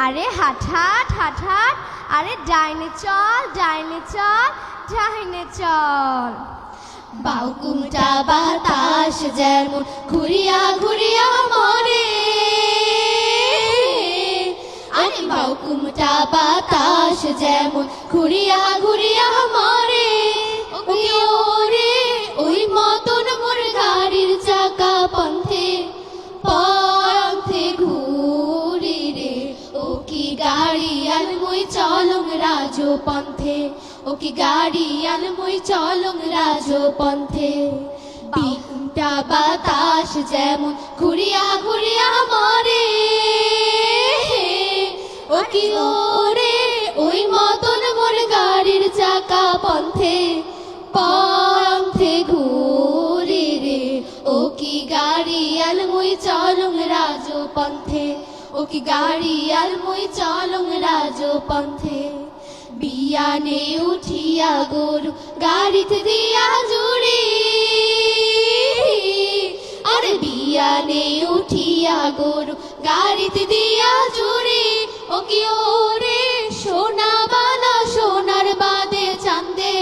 আরে হাঠাৎ হাঠাৎ, আরে ডাইনে চল ডাইনে চল ডাইনে চল। বাউকুমটা বাতাস যেমন ঘুরিয়া ঘুরিয়া মরে, আরে বাউকুমটা বাতাস যেমন ঘুরিয়া ঘুরিয়া মরে, ওরে ওই মতন মোর গাড়ির চাকা পন্থে পন্থে ঘুরি রে। ও কি গাড়ি আর মুই চলং রাজো পন্থে, ও কি গাড়ি আর মুই চলং রাজো পন্থে। বাউকুমটা বাতাস যেমন ঘুরিয়া ঘুরিয়া মরে, ও কি ওরে ওই মতন মোর গাড়ির চাকা পন্থে পন্থে ঘুরি রে। ও কি গাড়ি আর মুই চলং রাজো পন্থে, ও কি গাড়ি আর মুই চলং রাজো পন্থে। বিয়ানে উঠিয়া গরু গাড়িতে দিয়া জুড়ি, আরে বিয়ানে উঠিয়া গরু গাড়িতে দিয়া জুড়ি। ও কি ওরে সোনা বানা সোনার বাদে চান্দে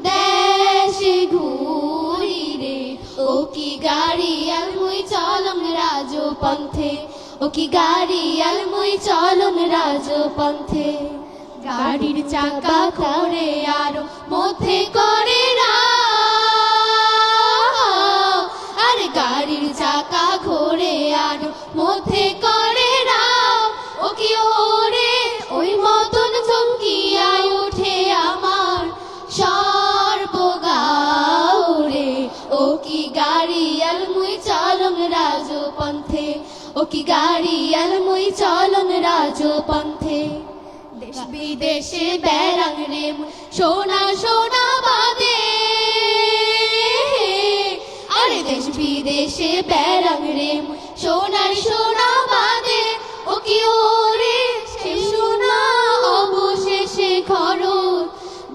দেশে ঘুরি রে। ও কি গাড়ি আর মুই চলং রাজো পন্থে, ও কি গাড়ি আর মুই চলং রাজো পন্থে। গাড়ির চাকা করে আরো মধ্যে করে না, আরে গাড়ির চাকা ঘোরে আরো মধ্যে করে না। ও কি ওরে ওই মতন চমকিয়া ওঠে আমার সর্বগাও রে। ও কি গাড়ি আর মুই চলং রাজো পন্থে, ও কি গাড়ি আর মুই চলং রাজো পন্থে। দেশ বিদেশে বেড়াং রে সোনা সোনা বাদে, আরে দেশ বিদেশে বেড়াং রে সোনার সোনা বাদে। ও কি ওরে সে সোনা অবশেষে খরচ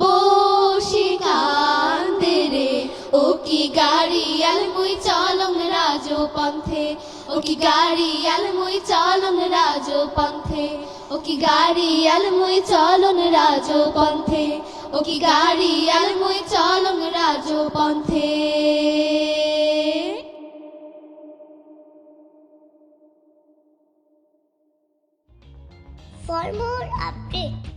বসে কান্দে রে। ও কি গাড়ি আর মুই চলং রাজো পন্থে, ও কি গাড়ি আর মুই চলং রাজো পন্থে। ও কি গাড়ি আর মুই চলং রাজো পন্থে, ও কি গাড়ি আর মুই চলং রাজো পন্থে। For more updates,